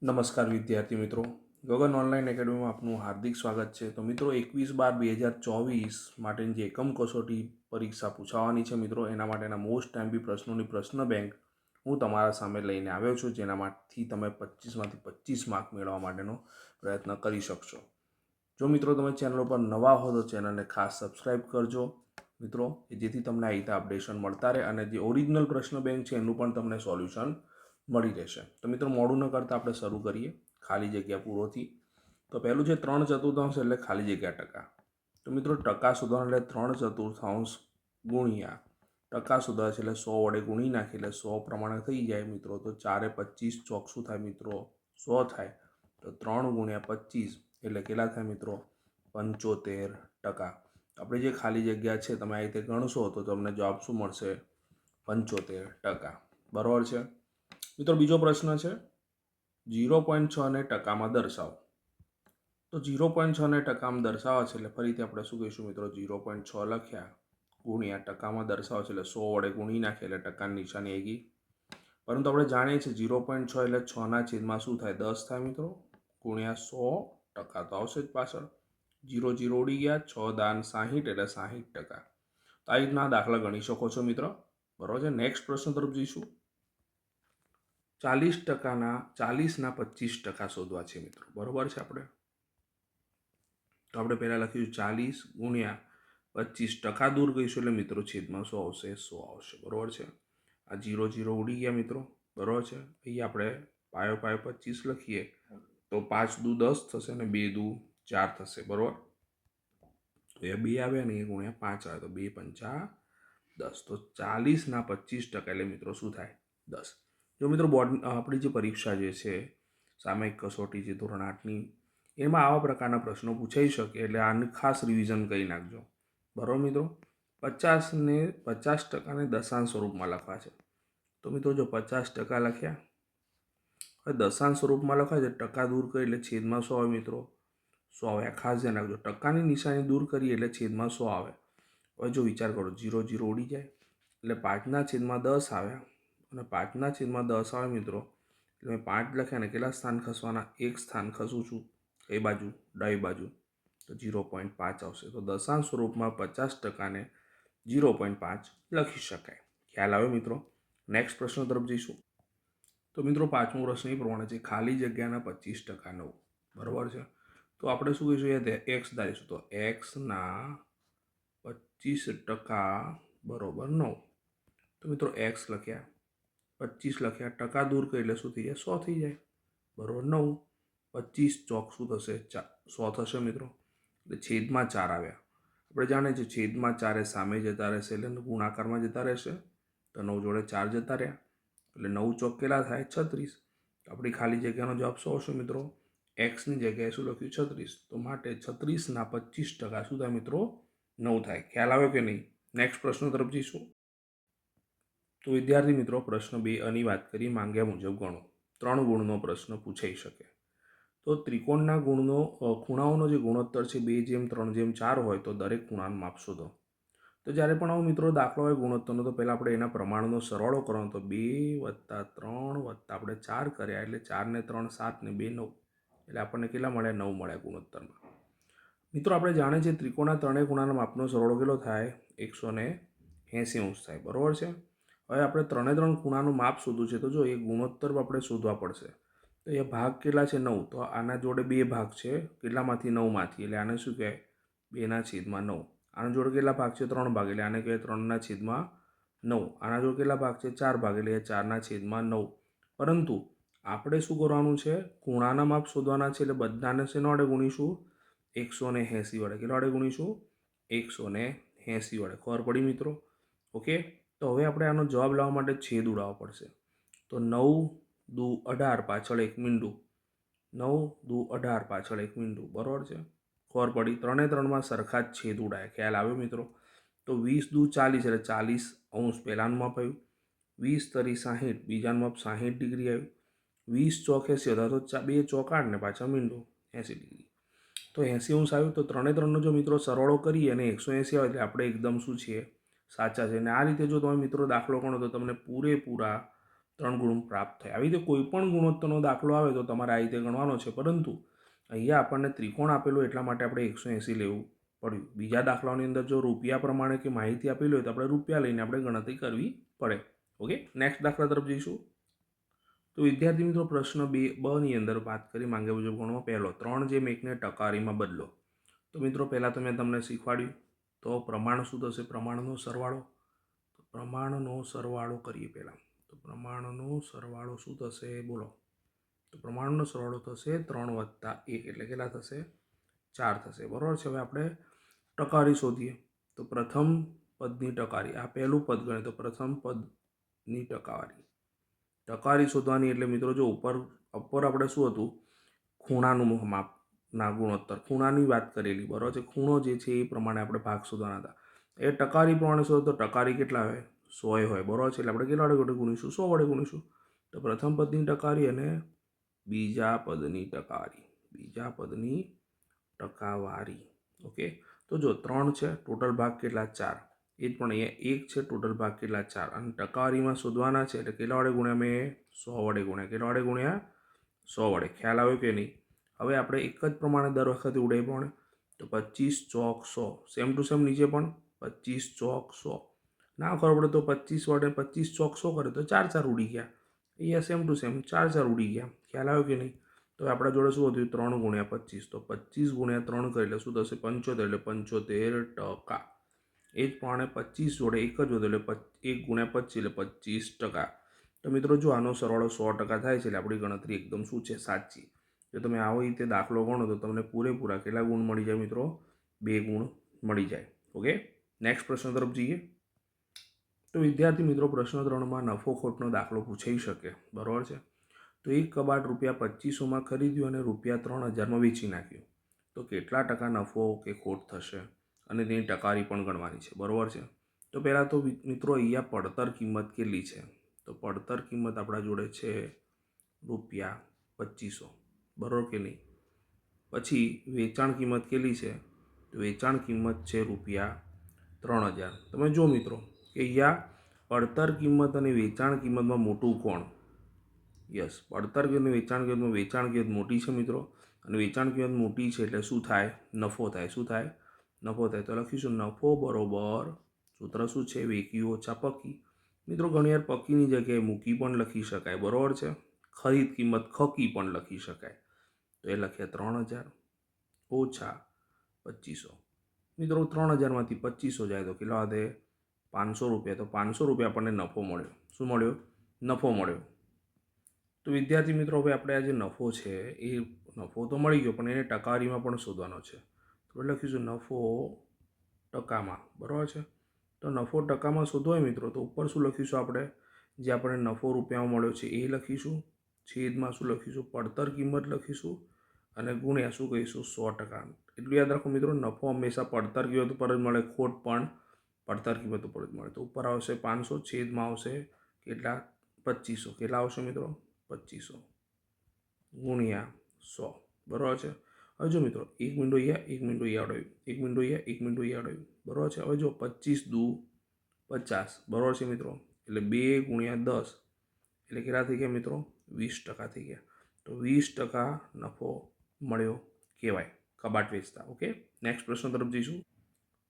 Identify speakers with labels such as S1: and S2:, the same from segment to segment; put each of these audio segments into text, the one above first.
S1: નમસ્કાર વિદ્યાર્થી મિત્રો, ગગન ઓનલાઈન એકેડમીમાં આપનું હાર્દિક સ્વાગત છે. તો મિત્રો 21/12/2024 માટેની જે એકમ કસોટી પરીક્ષા પૂછાવાની છે મિત્રો, એના માટેના મોસ્ટ ટાઈમપી પ્રશ્નોની પ્રશ્ન બેંક હું તમારા સામે લઈને આવ્યો છું, જેનામાંથી તમે 25માંથી 25 માર્ક મેળવવા માટેનો પ્રયત્ન કરી શકશો. જો મિત્રો તમે ચેનલ પર નવા હો તો ચેનલને ખાસ સબસ્ક્રાઈબ કરજો મિત્રો, જેથી તમને આ રીતે અપડેશન મળતા રહે અને જે ઓરિજિનલ પ્રશ્ન બેંક છે એનું પણ તમને સોલ્યુશન મળી રહેશે. તો મિત્રો મોડું ન કરતાં આપણે શરૂ કરીએ ખાલી જગ્યા પૂરોથી. તો પહેલું છે 3/4 એટલે ખાલી જગ્યા ટકા. તો મિત્રો ટકા શોધવાનું એટલે 3/4 ગુણ્યા ટકા શોધવા છે એટલે 100 વડે ગુણી નાખીએ એટલે 100 પ્રમાણે થઈ જાય મિત્રો. તો 4 × 25 ચોક શું થાય મિત્રો? 100 થાય. તો 3 × 25 એટલે કેટલા થાય મિત્રો? 75%. આપણે જે ખાલી જગ્યા છે તમે આ રીતે ગણશો તો તમને જવાબ શું મળશે? 75%. બરાબર છે મિત્રો. બીજો પ્રશ્ન છે 0.6 ને ટકામાં દર્શાવો. તો 0.6 ને ટકામાં દર્શાવવા છે એટલે ફરીથી આપણે શું કહીશું મિત્રો? 0.6 લખ્યા ગુણ્યા ટકામાં દર્શાવો છે એટલે 100 વડે ગુણી નાખીએ એટલે ટકાની નિશાની આવી ગઈ. પરંતુ આપણે જાણીએ છીએ 0.6 એટલે 6/10 શું થાય? 10 થાય મિત્રો. ગુણ્યા 100% તો આવશે જ પાછળ. 0 0 ઉડી ગયા. 6 દાન 60 એટલે 60%. તો આ રીતના દાખલા ગણી શકો છો મિત્રો. બરાબર છે. નેક્સ્ટ પ્રશ્ન તરફ જઈશું. 40%ના 25% શોધવા છે મિત્રો. બરાબર છે. આપણે પહેલાં લખીશું 40 ગુણ્યા 25% દૂર કરીશું એટલે મિત્રો છેદમાં 100 આવશે. 100 આવશે. બરાબર છે. આ 0 0 ઉડી ગયા મિત્રો. બરાબર છે. અહીં આપણે પાયો 25 લખીએ તો 5 દુ 10 થશે અને 2 દુ 4 થશે. બરાબર. તો એ 2 આવ્યા ને એ ગુણ્યા 5 આવે તો 2 × 5 = 10. તો 40ના 25% એટલે મિત્રો શું થાય? 10. જો મિત્રો બોર્ડ આપણી જે પરીક્ષા જે છે સામયિક કસોટી જે ધોરણ 8ની, એમાં આવા પ્રકારના પ્રશ્નો પૂછાઈ શકે એટલે આનું ખાસ રિવિઝન કરી નાખજો. બરાબર મિત્રો. 50ને 50%ને દશાંશ સ્વરૂપમાં લખવા છે. તો મિત્રો જો 50% લખ્યા, હવે દશાંશ સ્વરૂપમાં લખાય છે, ટકા દૂર કરી એટલે છેદમાં 100 આવે મિત્રો. 100 આવે. ખાસ ધ્યાન રાખજો, ટકાની નિશાની દૂર કરીએ એટલે છેદમાં 100 આવે. હવે જો વિચાર કરો, 0 0 ઉડી જાય એટલે 5/10 આવ્યા અને 5/10 આવે મિત્રો એટલે મેં 5 લખ્યા ને કેટલા સ્થાન ખસવાના? 1 સ્થાન ખસું છું. કઈ બાજુ? ડાબી બાજુ. તો 0.5 આવશે. તો દશાંશ સ્વરૂપમાં 50%ને 0.5 લખી શકાય. ખ્યાલ આવે મિત્રો. નેક્સ્ટ પ્રશ્ન તરફ જઈશું. તો મિત્રો પાંચમો પ્રશ્ન એ પ્રમાણે છે ખાલી જગ્યાના 25% 9. બરાબર છે. તો આપણે શું કહીશું? એક્સ ધારીશું. તો એક્સના 25% બરાબર 9. તો મિત્રો એક્સ લખ્યા, 25 લખ્યા, ટકા દૂર કરી એટલે શું થઈ જાય? 100 થઈ જાય. બરાબર. 9 25 ચોક શું થશે? 100 થશે મિત્રો. એટલે છેદમાં 4 આવ્યા. આપણે જાણીએ છીએ છેદમાં 4 એ સામે જતા રહેશે એટલે ગુણાકારમાં જતા રહેશે. તો 9 જોડે 4 જતા રહ્યા એટલે 9 ચોક કેટલા થાય? 36. આપણી ખાલી જગ્યાનો જવાબ શું આવશે મિત્રો? એક્સની જગ્યાએ શું લખ્યું? 36. તો માટે 36ના 25% શું થાય મિત્રો? 9 થાય. ખ્યાલ આવ્યો કે નહીં? નેક્સ્ટ પ્રશ્ન તરફ જઈશું. તો વિદ્યાર્થી મિત્રો પ્રશ્ન 2 વાત કરી, માંગ્યા મુજબ ગણો. 3 ગુણનો પ્રશ્ન પૂછાઈ શકે. તો ત્રિકોણના ખૂણાઓનો જે ગુણોત્તર છે 2:3:4 હોય તો દરેક ખૂણાનું માપ શોધો. તો જ્યારે પણ આવો મિત્રો દાખલો હોય ગુણોત્તરનો, તો પહેલાં આપણે એના પ્રમાણનો સરવાળો કરવાનો. તો 2 + 3 + આપણે 4 કર્યા એટલે 4 ને 3 7 ને 2 9 એટલે આપણને કેટલા મળ્યા? 9 મળ્યા ગુણોત્તરમાં. મિત્રો આપણે જાણીએ છીએ ત્રિકોણના ત્રણેય ખૂણાના માપનો સરવાળો કેટલો થાય? 180° થાય. બરાબર છે. હવે આપણે 3 ખૂણાનું માપ શોધવું છે. તો જો એ ગુણોત્તર આપણે શોધવા પડશે. તો એ ભાગ કેટલા છે? 9. તો આના જોડે 2 ભાગ છે. કેટલામાંથી? 9માંથી. એટલે આને શું કહેવાય? 2/9. આના જોડે કેટલા ભાગ છે? 3 ભાગ. એટલે આને કહેવાય 3/9. આના જોડે કેટલા ભાગ છે? 4 ભાગ. એટલે 4/9. પરંતુ આપણે શું કરવાનું છે? ખૂણાના માપ શોધવાના છે. એટલે બધાને શેના વડે ગુણીશું? 180 વડે. કેટલા વડે ગુણીશું? 180 વડે. ખબર પડી મિત્રો? ઓકે. તો હવે આપણે આનો જવાબ લાવવા માટે છેદ ઉડાવવો પડશે. તો 9 દુ 18 પાછળ 1 મીંડું. 9 દુ 18 પાછળ 1 મીંડું. બરાબર છે. ખબર પડી? 3 સરખા જ છેદ ઉડાય. ખ્યાલ આવ્યો મિત્રો? તો 20 દુ 40 એટલે 40° પહેલાંનું માપ આવ્યું. 20 તરી 60 બીજાનું માપ 60° આવ્યું. 20 ચોક 80 હતા તો 2 ચોક 8 ને પાછા મીંડું 80°. તો 80° આવ્યું. તો 3નો જો મિત્રો સરવાળો કરીએ અને 180 આવે એટલે આપણે એકદમ શું છીએ? સાચા છે. અને આ રીતે જો તમે મિત્રો દાખલો ગણો તો તમને પૂરેપૂરા 3 ગુણ પ્રાપ્ત થાય। આવી રીતે કોઈ પણ ગુણોત્તરનો દાખલો આવે તો તમારે આ રીતે ગણવાનો છે, પરંતુ અહીંયા આપણને ત્રિકોણ આપેલું એટલા માટે આપણે 180 લેવું પડ્યું। બીજા દાખલાઓની અંદર જો રૂપિયા પ્રમાણે કે માહિતી આપેલી હોય તો આપણે રૂપિયા લઈને આપણે ગણતરી કરવી પડે। ઓકે, નેક્સ્ટ દાખલા તરફ જઈશું। તો વિદ્યાર્થી મિત્રો પ્રશ્ન 2 ની અંદર વાત કરી માંગ્યા મુજબ ગણો પહેલો 3 જેમ 1 ને ટકારીમાં બદલો। તો મિત્રો પહેલાં તો મેં તમને શીખવાડ્યું, તો પ્રમાણ શું થશે? પ્રમાણનો સરવાળો। તો પ્રમાણનો સરવાળો કરીએ પહેલાં। તો પ્રમાણનો સરવાળો શું થશે બોલો? તો પ્રમાણનો સરવાળો થશે 3 + 1 એટલે કેટલા થશે? 4 થશે, બરાબર છે। હવે આપણે ટકારી શોધીએ। તો પ્રથમ પદની ટકારી, આ પહેલું પદ ગણે તો પ્રથમ પદની ટકારી શોધવાની એટલે મિત્રો જો ઉપર આપણે શું હતું? ખૂણાનું માપના ગુણોત્તર, ખૂણાની વાત કરેલી, બરાબર છે। ખૂણો જે છે એ પ્રમાણે આપણે ભાગ શોધવાના હતા। એ ટકારી પ્રમાણે શોધો તો ટકારી કેટલા હોય? 100 હોય, બરાબર છે। એટલે આપણે કેટલા વડે ગુણીશું? 100 વડે ગુણીશું। તો પ્રથમ પદની ટકારી અને બીજા પદની ટકાવારી। ઓકે, તો જો 3 છે, ટોટલ ભાગ કેટલા? 4। એ જ પણ અહીંયા 1 છે, ટોટલ ભાગ કેટલા? 4। અને ટકાવારીમાં શોધવાના છે એટલે કેટલા વડે ગુણ્યા? મેં 100 વડે ગુણ્યા। કેટલા વડે ગુણ્યા? 100 વડે। ખ્યાલ આવ્યો કે નહીં? હવે આપણે એક જ પ્રમાણે દર વખતે ઉડે પણ, તો 25 ચોક 100, સેમ ટુ સેમ નીચે પણ 25 ચોક 100। ના ખબર પડે તો 25 વડે 25 ચોક 100 કરે તો 4 4 ઉડી ગયા। અહીંયા સેમ ટુ સેમ 4 4 ઉડી ગયા। ખ્યાલ આવ્યો કે નહીં? તો આપણા જોડે શું હતું? 3 × 25, તો 25 × 3 કરે એટલે શું થશે? 75, એટલે 75%। એ જ પ્રમાણે 25 જોડે 1 જ વધે એટલે 1 × 25 એટલે 25%। તો મિત્રો જો આનો સરવાળો 100% થાય છે એટલે આપણી ગણતરી એકદમ શું છે? સાચી। જો તમે આવી રીતે દાખલો ગણો તો તમને પૂરેપૂરા કેટલા ગુણ મળી જાય મિત્રો? 2 ગુણ મળી જાય। ઓકે, નેક્સ્ટ પ્રશ્ન તરફ જઈએ। તો વિદ્યાર્થી મિત્રો પ્રશ્ન 3માં નફો ખોટનો દાખલો પૂછાઈ શકે, બરાબર છે। તો એક કબાટ ₹2500માં ખરીદ્યું અને ₹3000માં વેચી નાખ્યું, તો કેટલા ટકા નફો કે ખોટ થશે? અને તેની ટકારી પણ ગણવાની છે, બરાબર છે। તો પહેલાં તો મિત્રો અહીંયા પડતર કિંમત કેટલી છે? તો પડતર કિંમત આપણા જોડે છે ₹2500, બરાબર કે નહીં? પછી વેચાણ કિંમત કેટલી છે? તો વેચાણ કિંમત છે ₹3000। તમે જો મિત્રો કે અહીંયા પડતર કિંમત અને વેચાણ કિંમતમાં મોટું કોણ? યસ, પડતર કિંમત વેચાણ કિંમતમાં વેચાણ કિંમત મોટી છે મિત્રો, અને વેચાણ કિંમત મોટી છે એટલે શું થાય? નફો થાય। શું થાય? નફો થાય। તો લખીશું નફો બરોબર, સૂત્ર શું છે? વેકી ઓછા પકી। મિત્રો ઘણીવાર પકીની જગ્યાએ મૂકી પણ લખી શકાય, બરાબર છે। ખરીદ કિંમત ખકી પણ લખી શકાય। તો એ લખ્યા 3000 ઓછા 2500। મિત્રો 3000માંથી 2500 જાય તો કેટલા વધે? 500 રૂપિયા। તો 500 રૂપિયા આપણને નફો મળ્યો। શું મળ્યો? નફો મળ્યો। તો વિદ્યાર્થી મિત્રો હવે આપણે આ જે નફો છે એ નફો તો મળી ગયો, પણ એને ટકાવારીમાં પણ શોધવાનો છે। તો લખીશું નફો ટકામાં, બરાબર છે। તો નફો ટકામાં શોધવો હોય મિત્રો તો ઉપર શું લખીશું આપણે? જે આપણે નફો રૂપિયામાં મળ્યો છે એ લખીશું, છેદમાં શું લખીશું? પડતર કિંમત લખીશું, અને ગુણ્યા શું કહીશું? 100%। એટલું યાદ રાખો મિત્રો, નફો હંમેશા પડતર કિંમત ઉપર જ મળે, ખોટ પણ પડતર કિંમત ઉપર જ મળે। તો ઉપર આવશે 500, છેદમાં આવશે કેટલા? 2500। કેટલા આવશે મિત્રો? 2500 ગુણ્યા 100, બરાબર છે। હવે જો મિત્રો 1 મીંડો અહીંયા 1 મીંડો અહીંયા અડાવ્યું, 1 મીંડો અહીંયા 1 મીંડો અહીંયા અડાવ્યું, બરાબર છે। હવે જો 25 દુ 50, બરાબર છે મિત્રો, એટલે 2 × 10 એટલે કેટલા થઈ ગયા મિત્રો? 20% થઈ ગયા। તો 20% નફો મળ્યો કહેવાય કબાટ વેચતા। ઓકે, નેક્સ્ટ પ્રશ્ન તરફ જઈશું।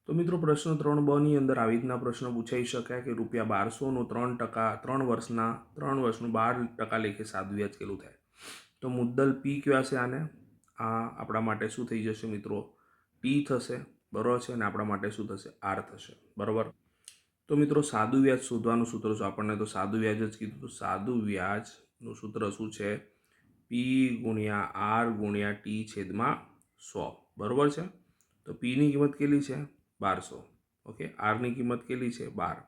S1: તો મિત્રો પ્રશ્ન 3b અંદર આવી રીતના પ્રશ્ન પૂછાઈ શકાય કે ₹1200નું 3 વર્ષનું 12% લેખે સાદું વ્યાજ કેટલું થાય? તો મુદ્દલ પી કહેવાશે આને, આ આપણા માટે શું થઈ જશે મિત્રો? ટી થશે, બરાબર છે। અને આપણા માટે શું થશે? આર થશે, બરાબર। તો મિત્રો સાદું વ્યાજ શોધવાનું સૂત્ર શું? આપણને તો સાદું વ્યાજ જ કીધું। તો સાદું વ્યાજનું સૂત્ર શું છે? પી ગુણ્યા આર ગુણ્યા ટી છેદમાં 100, બરાબર છે। તો પીની કિંમત કેટલી છે? 1200। ઓકે, આરની કિંમત કેટલી છે? 12।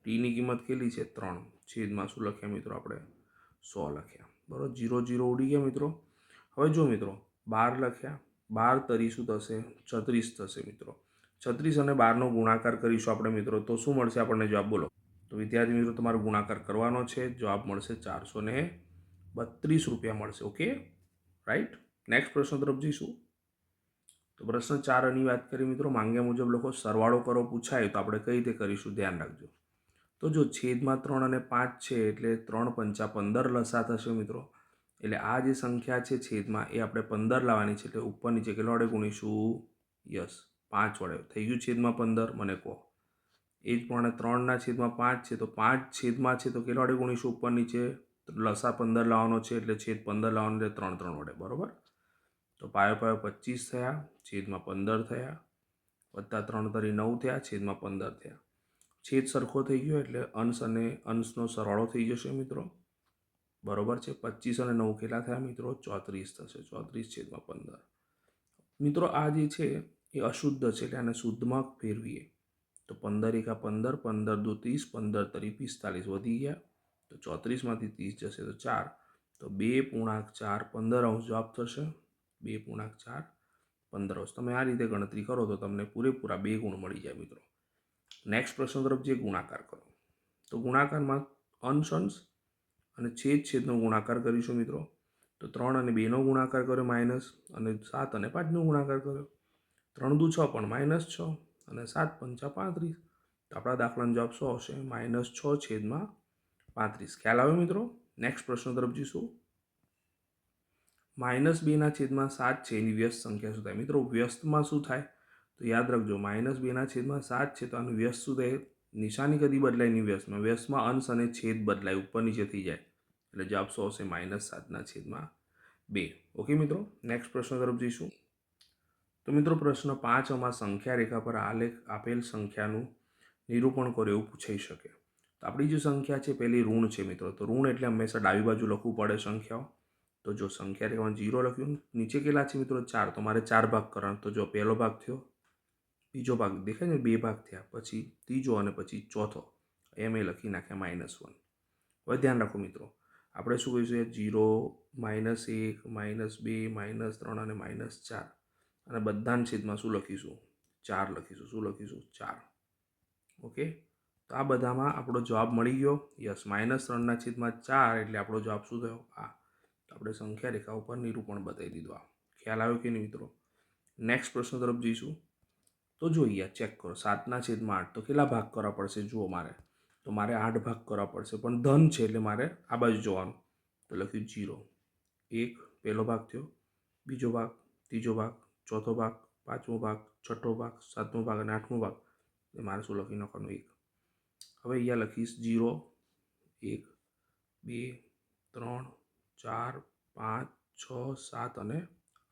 S1: ટીની કિંમત કેટલી છે? 3, છેદમાં શું લખ્યા મિત્રો આપણે? 100 લખ્યા, બરાબર। 0 0 ઉડી ગયા મિત્રો। હવે જો મિત્રો 12 લખ્યા, 12 તરી શું થશે? 36 થશે મિત્રો। 36 અને 12નો ગુણાકાર કરીશું આપણે મિત્રો, તો શું મળશે આપણને જવાબ? બોલો। તો વિદ્યાર્થી મિત્રો તમારો ગુણાકાર કરવાનો છે, જવાબ મળશે 432 રૂપિયા મળશે। Okay, right. નેક્સ્ટ પ્રશ્ન તરફ જઈશું। તો પ્રશ્ન 4 ની વાત કરીએ મિત્રો, માંગ્યા મુજબ લખો। સરવાળો કરો પૂછાય તો આપણે કઈ રીતે કરીશું? ધ્યાન રાખજો। તો જો છેદમાં 3 અને 5 છે એટલે 3 પંચા 15 લસા થશે મિત્રો. એટલે આ જે સંખ્યા છે છેદમાં એ આપણે 15 લાવવાની છે, એટલે ઉપર નીચે કેટલા વડે ગુણીશું? યસ, 5 વડે. થઈ ગયું છેદમાં 15? મને કહો. એ જ પ્રમાણે 3ના છેદમાં 5 છે તો 5 છેદમાં છે તો કેટલા વડે ગુણીશું ઉપર નીચે? લસા 15 લાવવાનો છે એટલે છેદ 15 લાવવાનો એટલે 3 3 વડે, બરોબર. તો પાયો પાયો 25 થયા, છેદમાં 15 થયા, વત્તા 3 તરી 9 થયા, છેદમાં 15 થયા. છેદ સરખો થઈ ગયો એટલે અંશ અને અંશનો સરવાળો થઈ જશે મિત્રો, બરોબર છે. 25 અને 9 કેટલા થયા મિત્રો? 34 થશે. 34 છેદમાં 15. મિત્રો આ જે છે એ અશુદ્ધ છે એટલે આને શુદ્ધમાં ફેરવીએ તો 15 એકા 15, 15 દુ 30, 15 તરી 45 વધી ગયા. તો 34માંથી 30 જશે તો 4, તો 2.4 15 જવાબ થશે. 2.4 15. તમે આ રીતે ગણતરી કરો તો તમને પૂરેપૂરા 2 ગુણ મળી જાય મિત્રો. નેક્સ્ટ પ્રશ્ન તરફ જે ગુણાકાર કરો, તો ગુણાકારમાં અંશ અંશ અને છેદ છેદનો ગુણાકાર કરીશું મિત્રો. તો 3 અને 2નો ગુણાકાર કર્યો માઇનસ, અને 7 અને 5નો ગુણાકાર કર્યો. 3 દુ 6 પણ -6 અને 7 પંચા 35. તો આપણા દાખલાનો જવાબ શું આવશે? -6 છેદમાં 35. ખ્યાલ આવ્યો મિત્રો? નેક્સ્ટ પ્રશ્ન તરફ જઈશું. -2ના છેદમાં 7 છે એની વ્યસ્ત સંખ્યા શું થાય? મિત્રો વ્યસ્તમાં શું થાય તો યાદ રાખજો, -2ના છેદમાં 7 છે તો આનું વ્યસ્ત શું થાય? નિશાની કદી બદલાય નહીં વ્યસ્તમાં. વ્યસ્તમાં અંશ અને છેદ બદલાય, ઉપર નીચે થઈ જાય. એટલે જવાબ શું આવશે? -7ના છેદમાં 2. ઓકે મિત્રો, નેક્સ્ટ પ્રશ્ન તરફ જઈશું. તો મિત્રો પ્રશ્ન 5માં સંખ્યા રેખા પર આલેખ આપેલ સંખ્યાનું નિરૂપણ કરો એવું પૂછાઈ શકે. તો આપણી જે સંખ્યા છે પહેલી ઋણ છે મિત્રો. તો ઋણ એટલે હંમેશા ડાબી બાજુ લખવું પડે સંખ્યાઓ. તો જો સંખ્યા રેખામાં 0 લખ્યું, નીચે કેટલા છે મિત્રો? 4. તો મારે 4 ભાગ કરવાનો. તો જો પહેલો ભાગ થયો, બીજો ભાગ દેખાય ને, 2 ભાગ થયા, પછી ત્રીજો અને પછી ચોથો, એમ એ લખી નાખ્યા -1. હવે ધ્યાન રાખો મિત્રો, આપણે શું કહીશું? 0, -1, -2, -3 અને -4. અને બધાના છેદમાં શું લખીશું? 4 લખીશું. શું લખીશું? 4. ઓકે, તો આ બધામાં આપણો જવાબ મળી ગયો. યસ, -3ના છેદમાં 4 એટલે આપણો જવાબ શું થયો? આ. તો આપણે સંખ્યા રેખા ઉપર નિરૂપણ બતાવી દીધું. આ ખ્યાલ આવ્યો કે નહીં મિત્રો? નેક્સ્ટ પ્રશ્ન તરફ જઈશું. તો જોઈએ, ચેક કરો. 7ના છેદમાં 8 તો કેટલા ભાગ કરવા પડશે? જુઓ, મારે 8 ભાગ કરવા પડશે, પણ ધન છે એટલે મારે આ બાજુ જોવાનું. તો લખ્યું 0. 1 પહેલો ભાગ થયો, બીજો ભાગ, ત્રીજો ભાગ, ચોથો ભાગ, પાંચમો ભાગ, છઠ્ઠો ભાગ, સાતમો ભાગ અને આઠમો ભાગ. એટલે મારે શું લખી નાખવાનું? 1. હવે અહીંયા લખીશ 0, 1, 2, 3, 4, 5, 6, 7 અને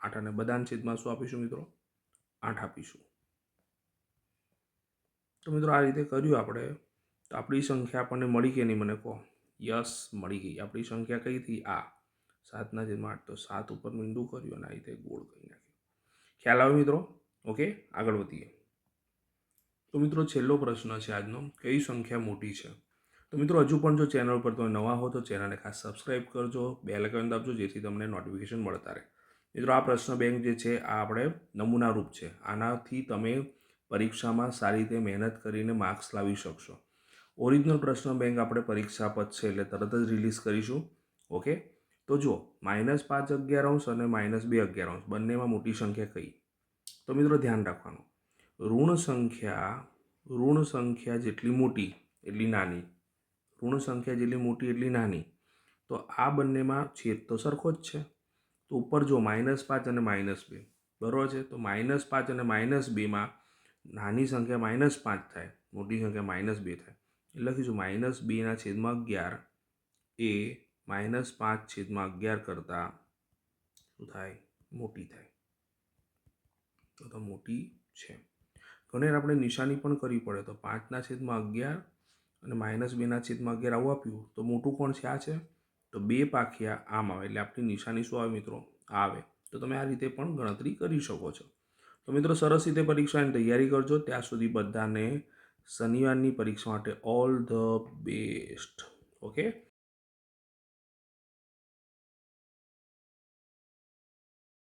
S1: 8. અને બધાના છેદમાં શું આપીશું મિત્રો? 8 આપીશું. તો મિત્રો આ રીતે કર્યું આપણે. તો આપણી સંખ્યા આપણને મળી કે નહીં? મને કહો. યસ, મળી ગઈ. આપણી સંખ્યા કઈ હતી? આ. 7ના છેદમાં 8. તો 7 ઉપર મીંડું કર્યું અને આ રીતે ગોળ કરી નાખ્યું. ખ્યાલ આવ્યો મિત્રો? ઓકે, આગળ વધીએ. તો મિત્રો છેલ્લો પ્રશ્ન છે આજનો, કઈ સંખ્યા મોટી છે? તો મિત્રો હજુ પણ જો ચેનલ પર તમે નવા હો તો ચેનલને ખાસ સબસ્ક્રાઈબ કરજો, બેલ આઇકન દાબજો જેથી તમને નોટિફિકેશન મળતા રહે. મિત્રો આ પ્રશ્ન બેંક જે છે આ આપણે નમૂના રૂપ છે. આનાથી તમે પરીક્ષામાં સારી રીતે મહેનત કરીને માર્ક્સ લાવી શકશો. ઓરિજિનલ પ્રશ્ન બેંક આપણે પરીક્ષા પતશે એટલે તરત જ રિલીઝ કરીશું. ઓકે, તો જો -5 11 અને -2 11 બંનેમાં મોટી સંખ્યા કઈ? તો મિત્રો ધ્યાન રાખવાનું, ઋણ સંખ્યા જેટલી મોટી એટલી નાની, ઋણ સંખ્યા જેટલી મોટી એટલી નાની. તો આ બંનેમાં છેદ તો સરખો જ છે. તો ઉપર જો -5 અને -2, બરાબર છે. તો -5 અને -2માં નાની સંખ્યા -5 થાય, મોટી સંખ્યા -2 થાય. એટલે લખીશું -2ના છેદમાં 11 એ -5 છેદમાં 11 કરતાં શું થાય? મોટી થાય. તો મોટી છે. ઘણી વાર આપણે નિશાની પણ કરવી પડે. તો 5ના છેદમાં 11 અને -2ના છેદમાં 11 આવું આપ્યું તો મોટું કોણ છે? આ છે. તો 2 પાખિયા આમ આવે એટલે આપણી નિશાની શું આવે મિત્રો? આવે. તો તમે આ રીતે પણ ગણતરી કરી શકો છો. તો મિત્રો સરસ રીતે પરીક્ષાની તૈયારી કરજો. ત્યાં સુધી બધાને શનિવારની પરીક્ષા માટે ઓલ ધ બેસ્ટ. ઓકે.